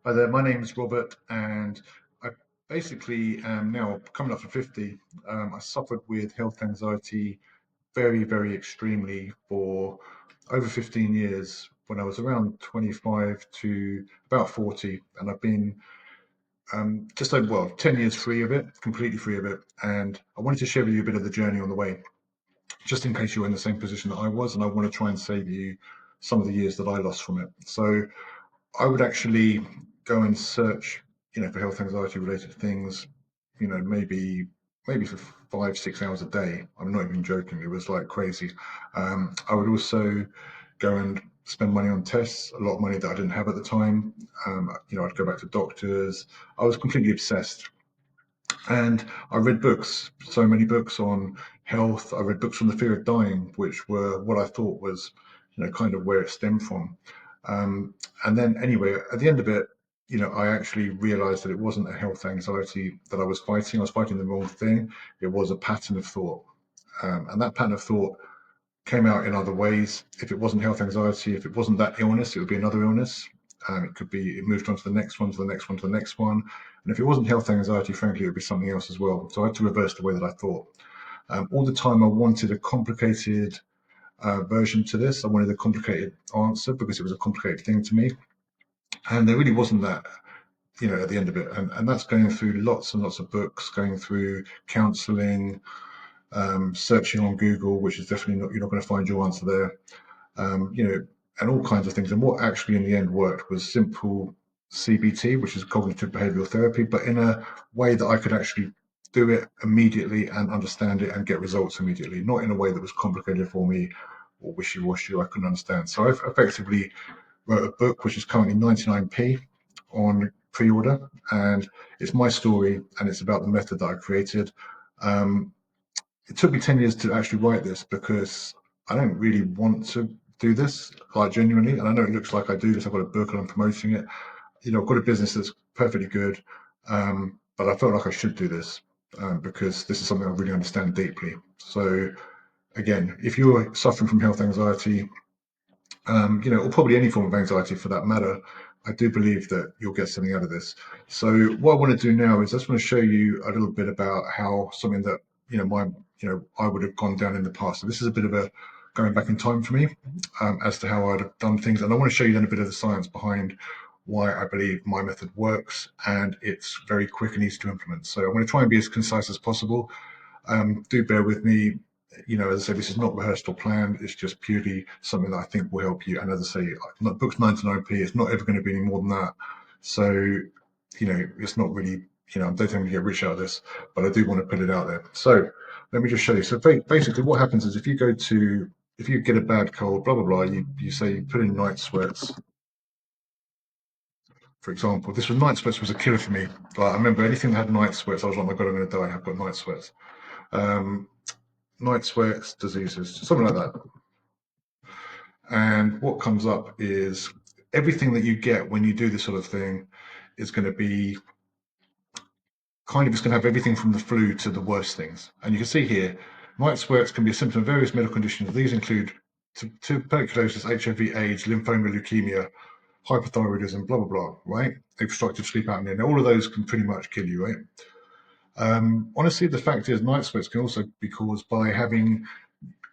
Hi there, my name is Robert, and I basically am now coming up to 50. I suffered with health anxiety very, very extremely for over 15 years when I was around 25 to about 40. And I've been just over, well, 10 years free of it, completely free of it. And I wanted to share with you a bit of the journey on the way, just in case you're in the same position that I was. And I want to try and save you some of the years that I lost from it. So I would actually go and search, for health anxiety related things, maybe for 5, 6 hours a day. I'm not even joking. It was like crazy. I would also go and spend money on tests, a lot of money that I didn't have at the time. I'd go back to doctors. I was completely obsessed. And I read books, so many books on health. I read books on the fear of dying, which were what I thought was, kind of where it stemmed from. And then, anyway, at the end of it, I actually realized that it wasn't a health anxiety that I was fighting. I was fighting the wrong thing. It was a pattern of thought. And that pattern of thought came out in other ways. If it wasn't health anxiety, if it wasn't that illness, it would be another illness. It could be, it moved on to the next one, to the next one, to the next one. And if it wasn't health anxiety, frankly, it would be something else as well. So I had to reverse the way that I thought. All the time, I wanted a complicated version to this. I wanted a complicated answer because it was a complicated thing to me. And there really wasn't that, at the end of it. And that's going through lots and lots of books, going through counseling, searching on Google, which is definitely not, you're not going to find your answer there. And all kinds of things. And what actually in the end worked was simple CBT, which is cognitive behavioral therapy, but in a way that I could actually do it immediately and understand it and get results immediately, not in a way that was complicated for me or wishy-washy I couldn't understand. So I've effectively wrote a book which is currently 99p on pre-order, and it's my story and it's about the method that I created. Um, it took me 10 years to actually write this because I don't really want to do this, like genuinely. And I know it looks like I do this. I've got a book and I'm promoting it. I've got a business that's perfectly good. But I felt like I should do this because this is something I really understand deeply. So, again, if you're suffering from health anxiety, or probably any form of anxiety for that matter, I do believe that you'll get something out of this. So what I want to do now is I just want to show you a little bit about how something that I would have gone down in the past. So this is a bit of a going back in time for me as to how I'd have done things, and I want to show you then a bit of the science behind why I believe my method works, and it's very quick and easy to implement. So I'm going to try and be as concise as possible. Do bear with me. As I say, this is not rehearsed or planned. It's just purely something that I think will help you. And as I say, book's 99p. It's not ever going to be any more than that. So, it's not really, I don't think I'm going to get rich out of this, but I do want to put it out there. So let me just show you. So basically what happens is if you get a bad cold, blah, blah, blah, you say you put in night sweats, for example. This was night sweats was a killer for me. Like, I remember anything that had night sweats, I was like, oh my God, I'm going to die. I've got night sweats. Um, Night sweats, diseases, something like that. And what comes up is everything that you get when you do this sort of thing is going to be it's going to have everything from the flu to the worst things. And you can see here, night sweats can be a symptom of various medical conditions. These include tuberculosis, HIV, AIDS, lymphoma, leukemia, hypothyroidism, blah, blah, blah, right? Obstructive sleep apnea. Now, all of those can pretty much kill you, right? Honestly, the fact is, night sweats can also be caused by having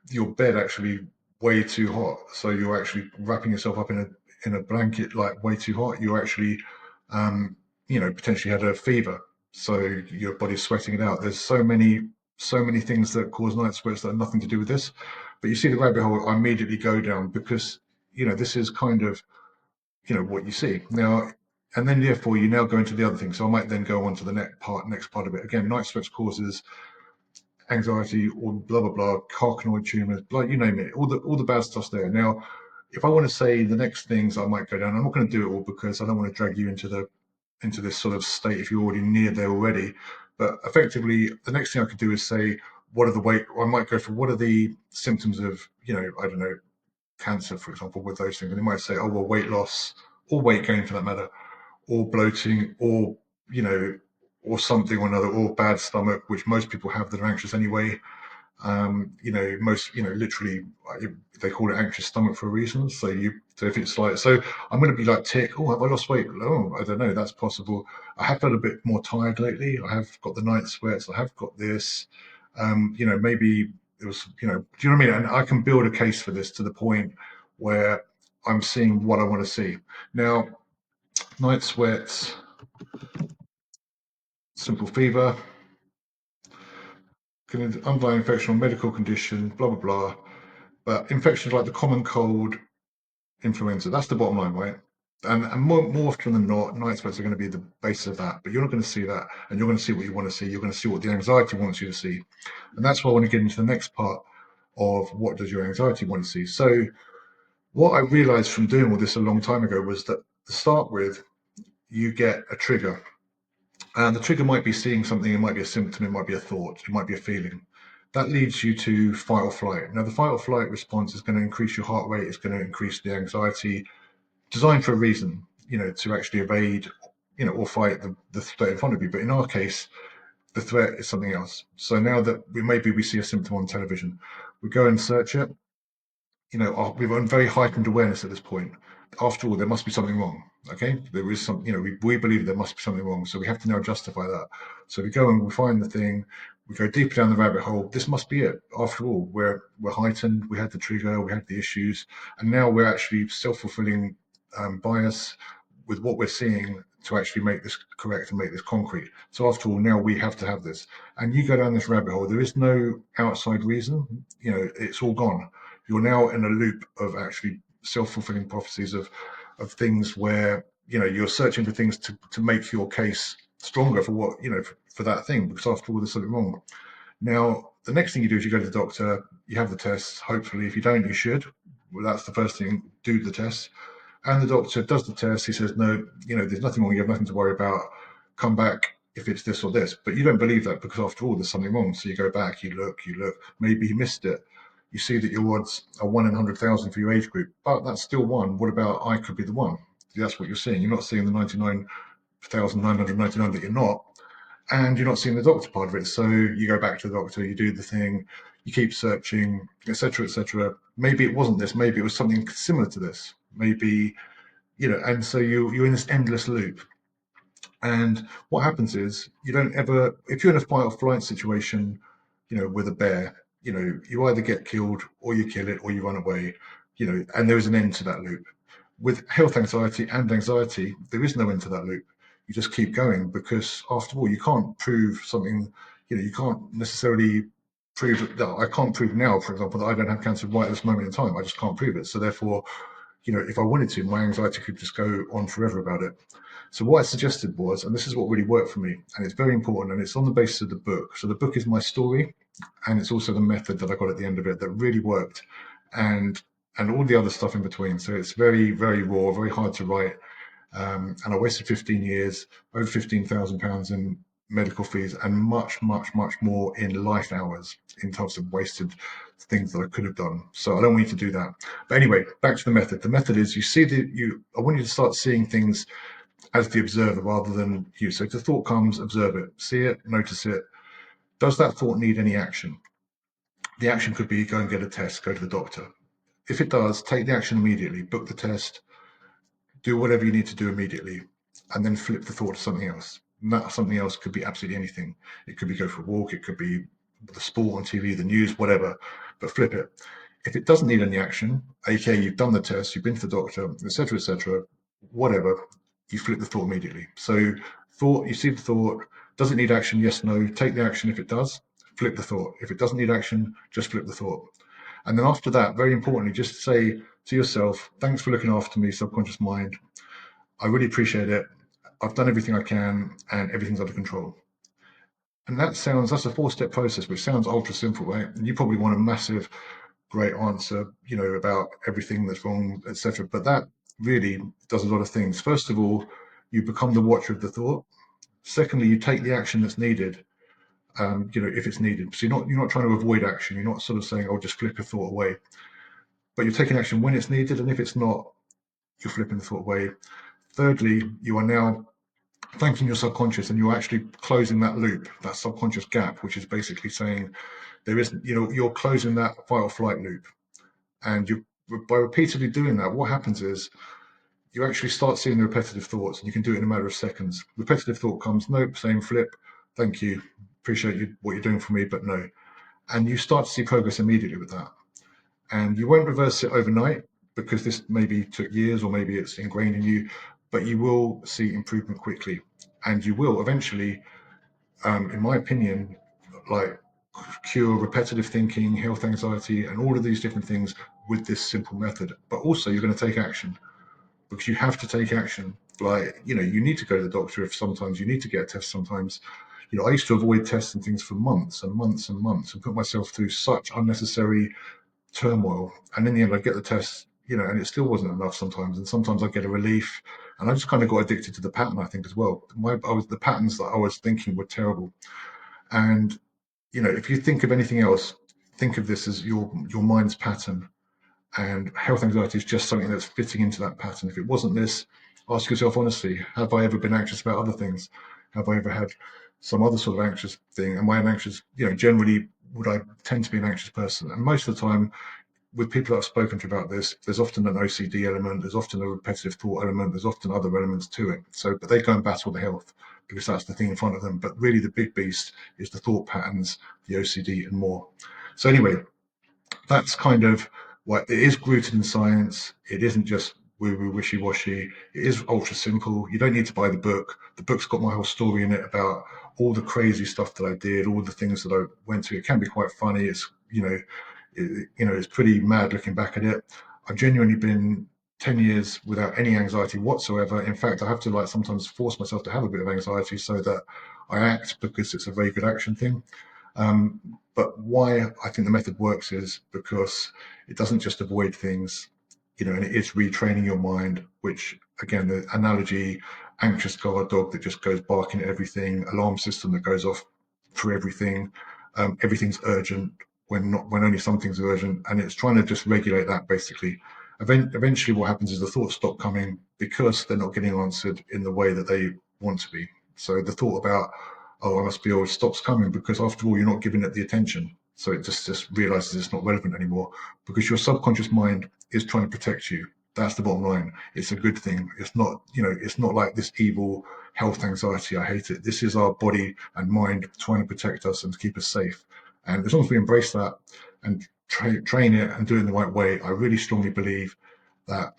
your bed actually way too hot. So you're actually wrapping yourself up in a blanket like way too hot. You actually, potentially had a fever. So your body's sweating it out. There's so many things that cause night sweats that have nothing to do with this. But you see the rabbit hole I immediately go down because, this is kind of, what you see. Now, and then therefore you now go into the other thing. So I might then go on to the next part of it. Again, night sweats causes anxiety or blah blah blah, carcinoid tumors, like you name it, all the bad stuff's there. Now, if I want to say the next things I might go down, I'm not going to do it all because I don't want to drag you into this sort of state if you're already near there already. But effectively, the next thing I could do is say, what are the weight? Or I might go for what are the symptoms of, I don't know, cancer, for example, with those things. And they might say, oh well, weight loss or weight gain for that matter, or bloating, or you know, or something or another, or bad stomach, which most people have that are anxious anyway. Most, literally, they call it anxious stomach for a reason. So if it's like, so I'm going to be like tick, oh, have I lost weight? Oh, I don't know, that's possible. I have felt a bit more tired lately. I have got the night sweats. I have got this. Maybe it was, do you know what I mean? And I can build a case for this to the point where I'm seeing what I want to see. Now, night sweats, simple fever, underlying infection or medical condition, blah, blah, blah. But infections like the common cold, influenza. That's the bottom line, right? And more often than not, night sweats are going to be the basis of that. But you're not going to see that, and you're going to see what you want to see. You're going to see what the anxiety wants you to see, and that's why I want to get into the next part of what does your anxiety want to see. So what I realized from doing all this a long time ago was that to start with, you get a trigger, and the trigger might be seeing something. It might be a symptom. It might be a thought. It might be a feeling. That leads you to fight or flight. Now, the fight or flight response is going to increase your heart rate. It's going to increase the anxiety, designed for a reason, to actually evade, or fight the threat in front of you. But in our case, the threat is something else. So now that maybe we see a symptom on television, we go and search it. We've got very heightened awareness at this point. After all, there must be something wrong. Okay, there is some. We believe there must be something wrong, so we have to now justify that. So we go and we find the thing. We go deeper down the rabbit hole. This must be it. After all, we're heightened. We had the trigger. We had the issues, and now we're actually self-fulfilling bias with what we're seeing to actually make this correct and make this concrete. So after all, now we have to have this. And you go down this rabbit hole. There is no outside reason. It's all gone. You're now in a loop of actually self-fulfilling prophecies of things where you're searching for things to make your case stronger for what for that thing, because after all there's something wrong. Now the next thing you do is you go to the doctor, you have the tests. Hopefully, if you don't, you should. Well, that's the first thing. Do the tests, and the doctor does the test. He says, no, there's nothing wrong. You have nothing to worry about. Come back if it's this or this. But you don't believe that, because after all, there's something wrong. So you go back, you look. Maybe you missed it. You see that your odds are 1 in 100,000 for your age group, but that's still one. What about I could be the one? That's what you're seeing. You're not seeing the 99,999 that you're not, and you're not seeing the doctor part of it. So you go back to the doctor, you do the thing, you keep searching, etc., etc. Maybe it wasn't this. Maybe it was something similar to this. Maybe and so you're in this endless loop. And what happens is you don't ever, if you're in a fight or flight situation, with a bear, you either get killed or you kill it or you run away, and there is an end to that loop. With health anxiety and anxiety, there is no end to that loop. You just keep going, because after all, you can't prove something, you can't necessarily prove, no, I can't prove now, for example, that I don't have cancer right at this moment in time. I just can't prove it. So therefore, if I wanted to, my anxiety could just go on forever about it. So what I suggested was, and this is what really worked for me, and it's very important, and it's on the basis of the book. So the book is my story, and it's also the method that I got at the end of it that really worked, and all the other stuff in between. So it's very, very raw, very hard to write, and I wasted 15 years, over £15,000 in medical fees, and much, much, much more in life hours in terms of wasted things that I could have done. So I don't want you to do that. But anyway, back to the method. The method is I want you to start seeing things as the observer rather than you. So if the thought comes, observe it, see it, notice it. Does that thought need any action? The action could be go and get a test, go to the doctor. If it does, take the action immediately, book the test, do whatever you need to do immediately, and then flip the thought to something else. And that something else could be absolutely anything. It could be go for a walk, it could be the sport on TV, the news, whatever, but flip it. If it doesn't need any action, aka you've done the test, you've been to the doctor, etc., whatever, you flip the thought immediately. So thought, you see the thought, does it need action? Yes, no. Take the action if it does, flip the thought. If it doesn't need action, just flip the thought. And then after that, very importantly, just say to yourself, thanks for looking after me, subconscious mind. I really appreciate it. I've done everything I can and everything's under control. And that's a 4-step process, which sounds ultra simple, right? And you probably want a massive, great answer, about everything that's wrong, etc. But that really does a lot of things. First of all, you become the watcher of the thought. Secondly, you take the action that's needed, if it's needed. So you're not trying to avoid action. You're not sort of saying, "Oh, just flip a thought away," but you're taking action when it's needed, and if it's not, you're flipping the thought away. Thirdly, you are now thanking your subconscious, and you're actually closing that loop, that subconscious gap, which is basically saying, there isn't, you're closing that fight or flight loop. And you, by repeatedly doing that, what happens is you actually start seeing the repetitive thoughts, and you can do it in a matter of seconds. Repetitive thought comes, nope, same flip, thank you, appreciate you what you're doing for me, but no. And you start to see progress immediately with that. And you won't reverse it overnight because this maybe took years or maybe it's ingrained in you, but you will see improvement quickly. And you will eventually, in my opinion, like cure repetitive thinking, health anxiety, and all of these different things with this simple method. But also, you're going to take action because you have to take action. Like, you need to go to the doctor if sometimes you need to get a test sometimes. I used to avoid tests and things for months and months and months and put myself through such unnecessary turmoil. And in the end, I'd get the test, and it still wasn't enough sometimes. And sometimes I'd get a relief. And I just kind of got addicted to the pattern, I think, as well. The patterns that I was thinking were terrible. And, if you think of anything else, think of this as your mind's pattern. And health anxiety is just something that's fitting into that pattern. If it wasn't this, ask yourself honestly, have I ever been anxious about other things? Have I ever had some other sort of anxious thing? Am I an anxious, generally, would I tend to be an anxious person? And most of the time, with people that I've spoken to about this, there's often an OCD element, there's often a repetitive thought element, there's often other elements to it. So, but they go and battle the health because that's the thing in front of them. But really, the big beast is the thought patterns, the OCD, and more. So, anyway, that's kind of what it is, rooted in science. It isn't just woo-woo, wishy-washy. It is ultra simple. You don't need to buy the book. The book's got my whole story in it about all the crazy stuff that I did, all the things that I went through. It can be quite funny. It's it's pretty mad looking back at it. I've genuinely been 10 years without any anxiety whatsoever. In fact, I have to like sometimes force myself to have a bit of anxiety so that I act, because it's a very good action thing. Um, but why I think the method works is because it doesn't just avoid things, and it is retraining your mind, which, again, the analogy, anxious guard dog that just goes barking at everything, alarm system that goes off for everything, everything's urgent when only something's urgent, and it's trying to just regulate that basically. Eventually, what happens is the thoughts stop coming because they're not getting answered in the way that they want to be. So the thought about, oh, I must be old, stops coming because after all, you're not giving it the attention. So it just realizes it's not relevant anymore because your subconscious mind is trying to protect you. That's the bottom line. It's a good thing. It's not, it's not like this evil health anxiety. I hate it. This is our body and mind trying to protect us and to keep us safe. And as long as we embrace that and train it and do it in the right way, I really strongly believe that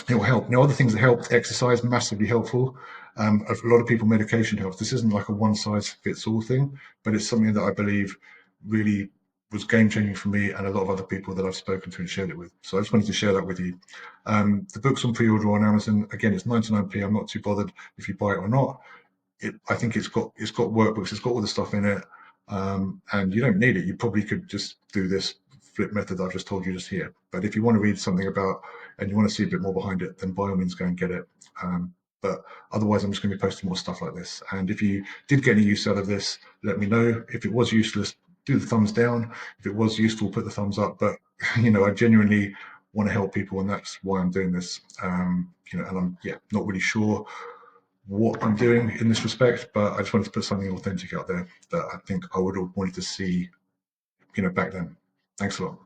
it will help. Now, other things that help, exercise, massively helpful. A lot of people, medication helps. This isn't like a one size fits all thing, but it's something that I believe really was game changing for me and a lot of other people that I've spoken to and shared it with. So I just wanted to share that with you. The book's on pre-order on Amazon. Again, it's 99p. I'm not too bothered if you buy it or not. I think it's got workbooks. It's got all the stuff in it, and you don't need it. You probably could just do this flip method that I've just told you just here. But if you want to read something about and you want to see a bit more behind it, then by all means go and get it. But otherwise, I'm just going to be posting more stuff like this. And if you did get any use out of this, let me know. If it was useless, do the thumbs down. If it was useful, put the thumbs up. But I genuinely want to help people, and that's why I'm doing this. And I'm not really sure what I'm doing in this respect, but I just wanted to put something authentic out there that I think I would have wanted to see, back then. Thanks a lot.